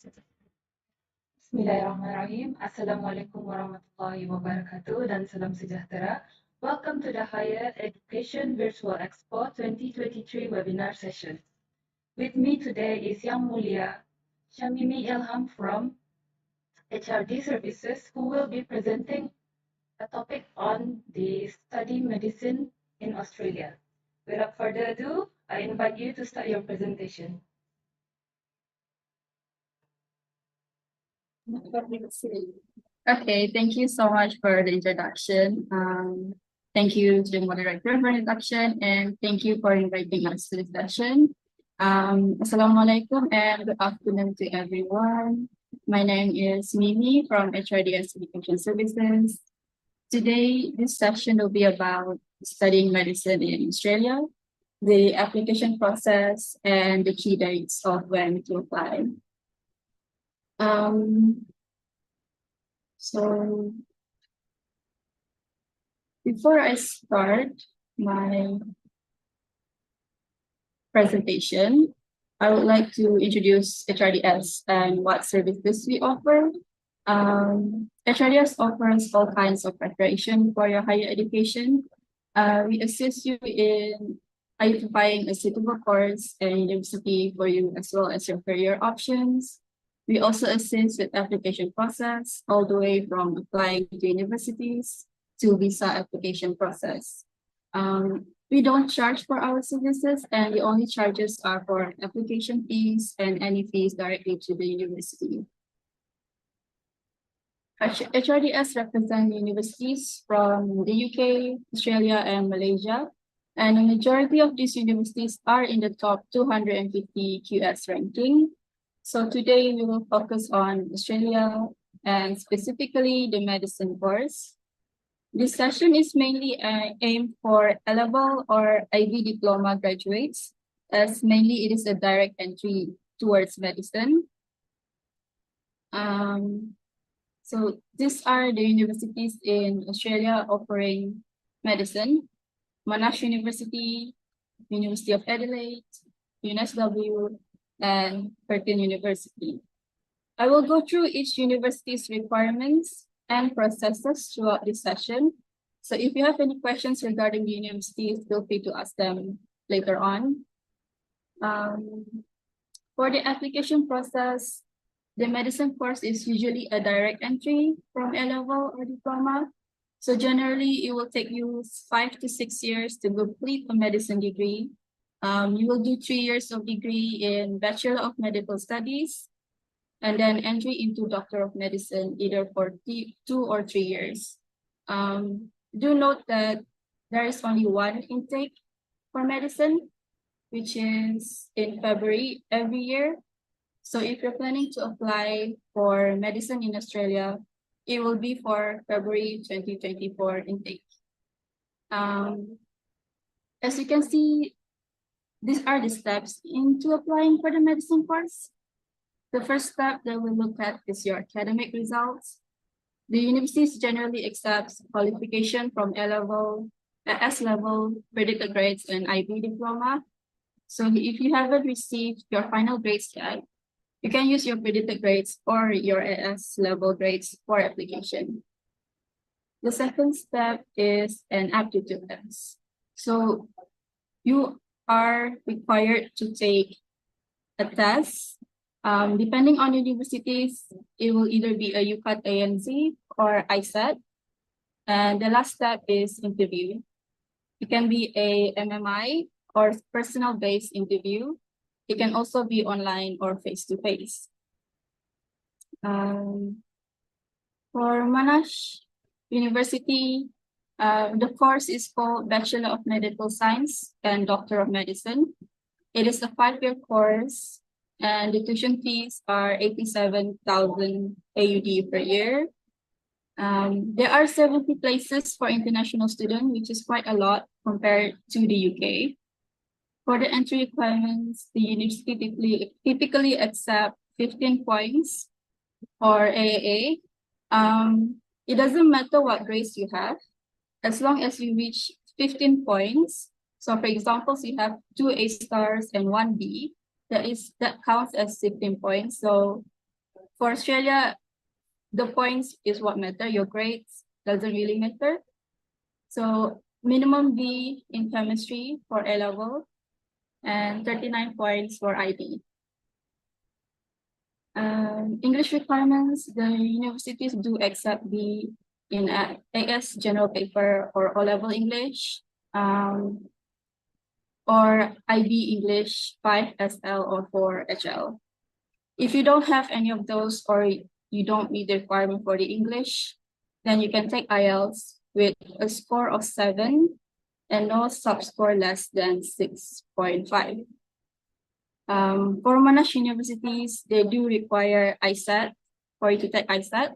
Bismillahirrahmanirrahim. Assalamualaikum warahmatullahi wabarakatuh dan salam sejahtera. Welcome to the Higher Education Virtual Expo 2023 webinar session. With me today is Yang Mulia Shamimi Ilham from HRD Services, who will be presenting a topic on the studying medicine in Australia. Without further ado, I invite you to start your presentation. Okay, thank you so much for the introduction. Thank you to the moderator for the introduction, and thank you for inviting us to this session. Assalamualaikum and good afternoon to everyone. My name is Mimi from HRDS Education Services. Today, this session will be about studying medicine in Australia, the application process, and the key dates of when to apply. So before I start my presentation, I would like to introduce HRDS and what services we offer. HRDS offers all kinds of preparation for your higher education. We assist you in identifying a suitable course and university for you, as well as your career options. We also assist with application process all the way from applying to universities to visa application process. We don't charge for our services, and the only charges are for application fees and any fees directly to the university. HRDS represents universities from the UK, Australia, and Malaysia. And the majority of these universities are in the top 250 QS ranking. So today we will focus on Australia and specifically the medicine course. This session is mainly aimed for A-level or IB diploma graduates, as mainly it is a direct entry towards medicine. So these are the universities in Australia offering medicine: Monash University, University of Adelaide, UNSW, and Curtin University. I will go through each university's requirements and processes throughout this session. So if you have any questions regarding the universities, feel free to ask them later on. For the application process, the medicine course is usually a direct entry from A-level or diploma. So generally, it will take you 5 to 6 years to complete a medicine degree. You will do 3 years of degree in Bachelor of Medical Studies, and then entry into Doctor of Medicine, either for 2 or 3 years. Do note that there is only one intake for medicine, which is in February every year. So if you're planning to apply for medicine in Australia, it will be for February 2024 intake. As you can see, these are the steps into applying for the medicine course. The first step that we look at is your academic results. The universities generally accept qualification from A-level, S-level, predicted grades, and IB diploma. So if you haven't received your final grades yet, you can use your predicted grades or your S-level grades for application. The second step is an aptitude test. So you are required to take a test. Depending on universities, it will either be a UCAT ANZ or ISET. And the last step is interview. It can be a MMI or personal-based interview. It can also be online or face-to-face. For Monash University, the course is called Bachelor of Medical Science and Doctor of Medicine. It is a 5-year course, and the tuition fees are 87,000 AUD per year. There are 70 places for international students, which is quite a lot compared to the UK. For the entry requirements, the university typically accept 15 points or AAA. It doesn't matter what grades you have, as long as you reach 15 points. So for example, you have 2 A stars and 1 B, that counts as 15 points. So For Australia, the points is what matter. Your grades doesn't really matter. So minimum B in chemistry for A level and 39 points for IB. English requirements, the universities do accept B in AS general paper or O-level English, or IB English 5 SL or 4 HL. If you don't have any of those or you don't meet the requirement for the English, then you can take IELTS with a score of 7 and no sub-score less than 6.5. For Monash universities, they do require ISAT for you to take ISAT.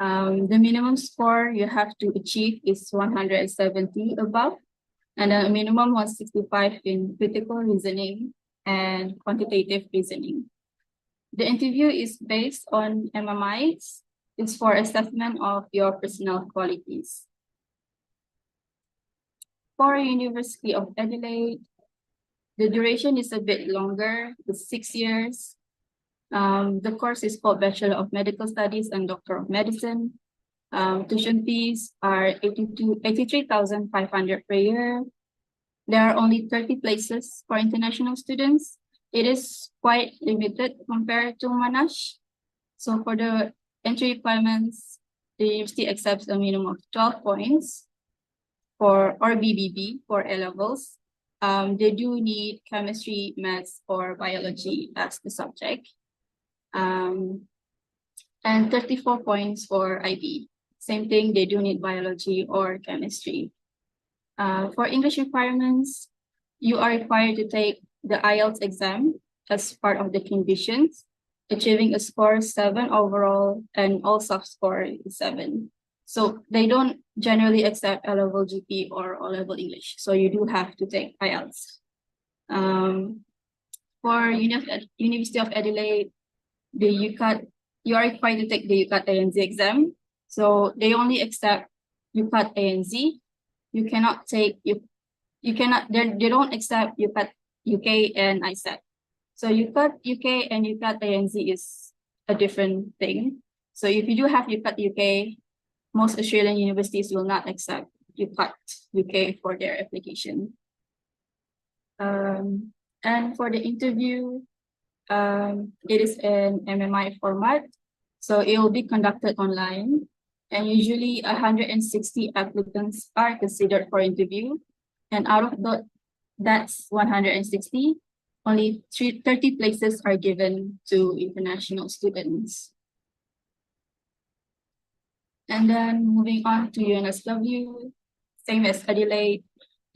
The minimum score you have to achieve is 170 above, and a minimum 165 in critical reasoning and quantitative reasoning. The interview is based on MMIs. It's for assessment of your personal qualities. For University of Adelaide, the duration is a bit longer, it's 6 years. The course is called Bachelor of Medical Studies and Doctor of Medicine. Tuition fees are 83,500 per year. There are only 30 places for international students. It is quite limited compared to Monash. So for the entry requirements, the university accepts a minimum of 12 points or BBB for A levels. They do need chemistry, maths, or biology as the subject. And 34 points for IB. Same thing, they do need biology or chemistry. For English requirements, you are required to take the IELTS exam as part of the conditions, achieving a score 7 overall and all sub-score is 7. So they don't generally accept A-level GP or O-level English. So you do have to take IELTS. For University of Adelaide, the UCAT, you are required to take the UCAT ANZ exam. So they only accept UCAT ANZ. You cannot take, they don't accept UCAT UK and ISAT. So UCAT UK and UCAT ANZ is a different thing. So if you do have UCAT UK, most Australian universities will not accept UCAT UK for their application. And for the interview, it is an MMI format. So it will be conducted online. And usually 160 applicants are considered for interview. And out of that's 160, only 30 places are given to international students. And then moving on to UNSW, same as Adelaide,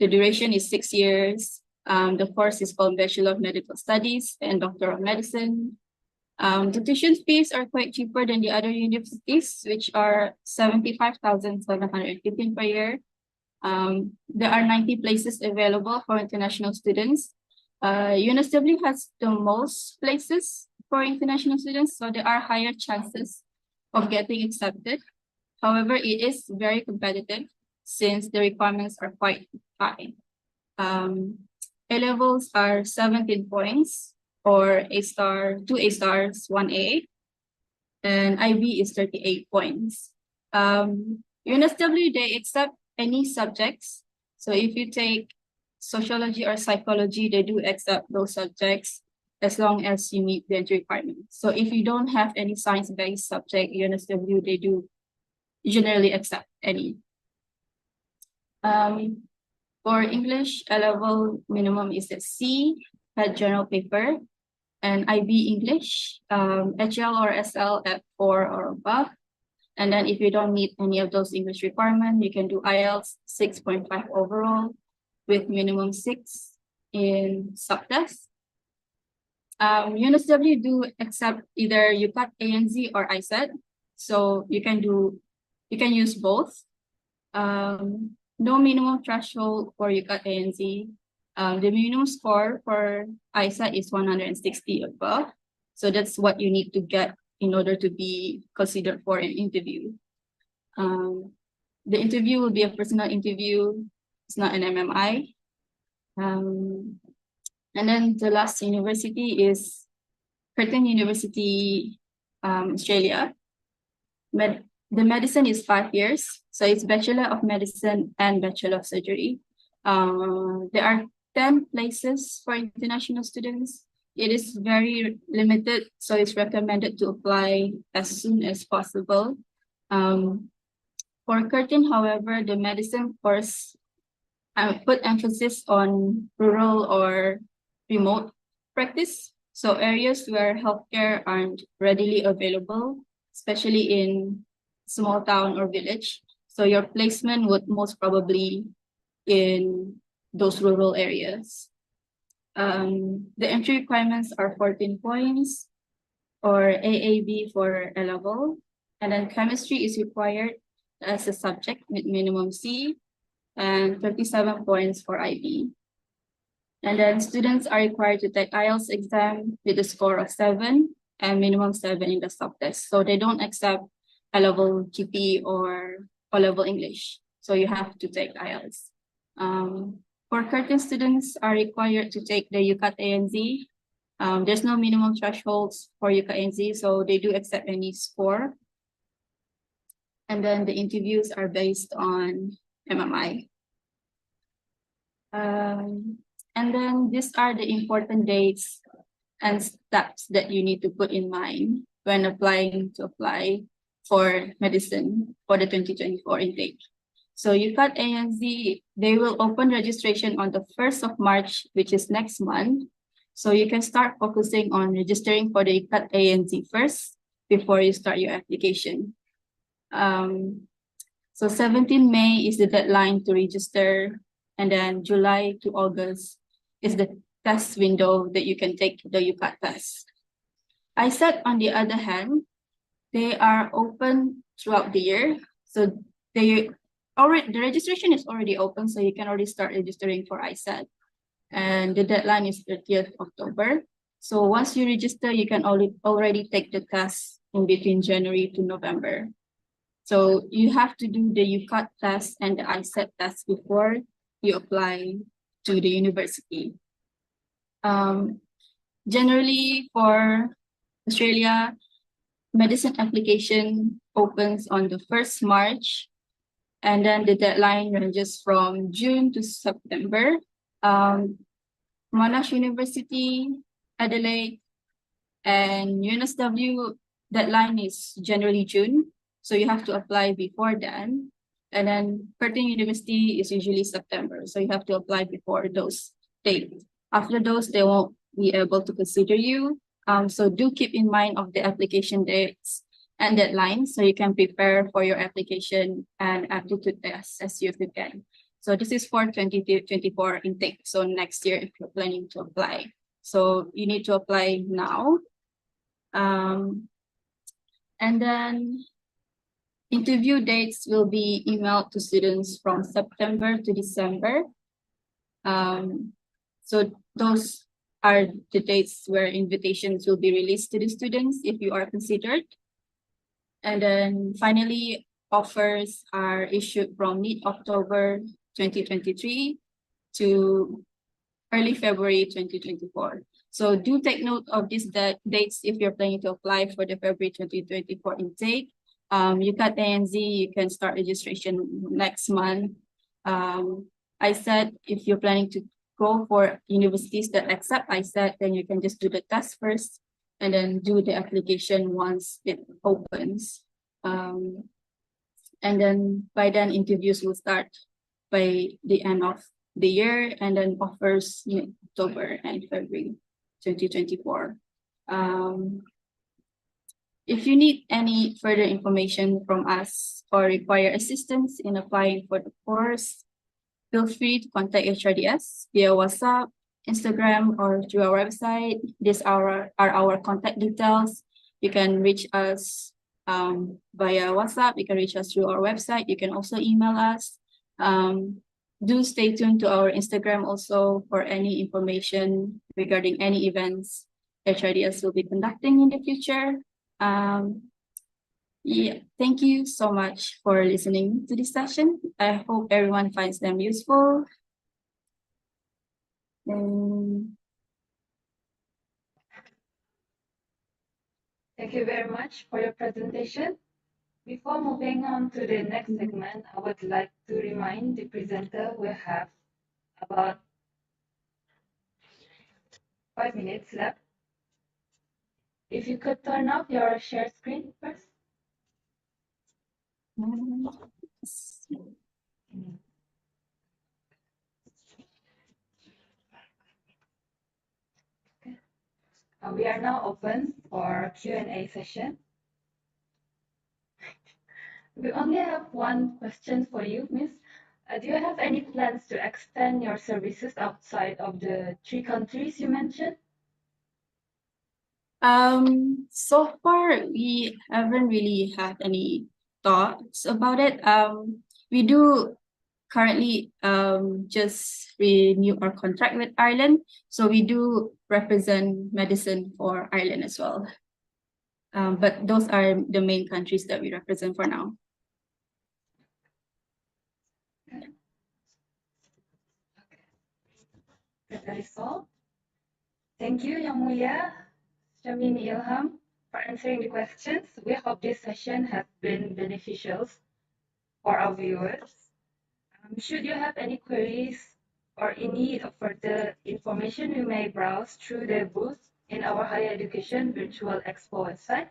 the duration is 6 years. The course is called Bachelor of Medical Studies and Doctor of Medicine. The tuition fees are quite cheaper than the other universities, which are 75,715 per year. There are 90 places available for international students. UNSW has the most places for international students, so there are higher chances of getting accepted. However, it is very competitive since the requirements are quite high. A levels are 17 points, or A star, 2 A stars, 1 A, and IB is 38 points. UNSW, they accept any subjects. So if you take sociology or psychology, they do accept those subjects as long as you meet the entry requirements. So if you don't have any science-based subject, UNSW, they do generally accept any. For English, A-level minimum is a C, at general paper, and IB English, HL or SL at 4 or above. And then if you don't meet any of those English requirements, you can do IELTS 6.5 overall with minimum 6 in subtest. UNSW do accept either UCAT ANZ or ISAT. So you can use both. No minimum threshold for UCAT ANZ. The minimum score for ISAT is 160 above. So that's what you need to get in order to be considered for an interview. The interview will be a personal interview. It's not an MMI. And then the last university is Curtin University Australia. The medicine is 5 years, so it's Bachelor of Medicine and Bachelor of Surgery. There are 10 places for international students. It is very limited, so it's recommended to apply as soon as possible. For Curtin, however, the medicine course put emphasis on rural or remote practice, so areas where healthcare aren't readily available, especially in small town or village. So your placement would most probably in those rural areas. The entry requirements are 14 points or AAB for A level, and then chemistry is required as a subject with minimum C and 37 points for IB. And then students are required to take IELTS exam with a score of 7 and minimum 7 in the subtest. So they don't accept A level GP or O level English. So you have to take IELTS. For Curtin students are required to take the UCAT ANZ. There's no minimum thresholds for UCAT ANZ, so they do accept any score. And then the interviews are based on MMI. And then these are the important dates and steps that you need to put in mind when applying for medicine for the 2024 intake. So UCAT ANZ, they will open registration on the 1st of March, which is next month. So you can start focusing on registering for the UCAT ANZ first before you start your application. So 17 May is the deadline to register, and then July to August is the test window that you can take the UCAT test. ISET, on the other hand, they are open throughout the year. So the registration is already open, so you can already start registering for ISET. And the deadline is 30th October. So once you register, you can already take the test in between January to November. So you have to do the UCAT test and the ISET test before you apply to the university. Generally, for Australia, medicine application opens on the 1st March, and then the deadline ranges from June to September. Monash University, Adelaide, and UNSW deadline is generally June, so you have to apply before then. And then Curtin University is usually September, so you have to apply before those dates. After those, they won't be able to consider you. So do keep in mind of the application dates and deadlines so you can prepare for your application and aptitude tests as you can. So this is for 2024 intake. So next year, if you're planning to apply. So you need to apply now. And then interview dates will be emailed to students from September to December. So those are the dates where invitations will be released to the students if you are considered. And then finally, offers are issued from mid-October 2023 to early February 2024. So do take note of these dates if you're planning to apply for the February 2024 intake. UCAT ANZ, you can start registration next month. ISET, if you're planning to go for universities that accept ISET, then you can just do the test first and then do the application once it opens. And then by then interviews will start by the end of the year, and then offers in October and February 2024. If you need any further information from us or require assistance in applying for the course, feel free to contact HRDS via WhatsApp, Instagram, or through our website. These are our contact details. You can reach us via WhatsApp. You can reach us through our website. You can also email us. Do stay tuned to our Instagram also for any information regarding any events HRDS will be conducting in the future. Yeah, thank you so much for listening to this session. I hope everyone finds them useful. Thank Thank you very much for your presentation. Before moving on to the next segment, I would like to remind the presenter we have about 5 minutes left. If you could turn off your share screen first. We are now open for Q&A session. We only have one question for you, Miss. Do you have any plans to extend your services outside of the 3 countries you mentioned? So far we haven't really had any thoughts about it. We do currently just renew our contract with Ireland, so we do represent medicine for Ireland as well. But those are the main countries that we represent for now. That is all. Thank you, Yang Mulia, Shamini Ilham, for answering the questions. We hope this session has been beneficial for our viewers. Should you have any queries or in need of further information, you may browse through the booth in our Higher Education Virtual Expo website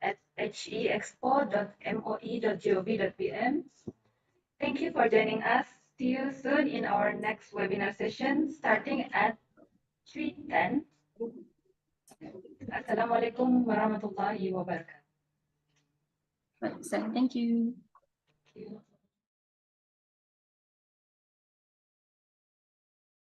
at heexpo.moe.gov.pm. Thank you for joining us. See you soon in our next webinar session starting at 3:10. Assalamualaikum warahmatullahi wabarakatuh. Thank you. Thank you.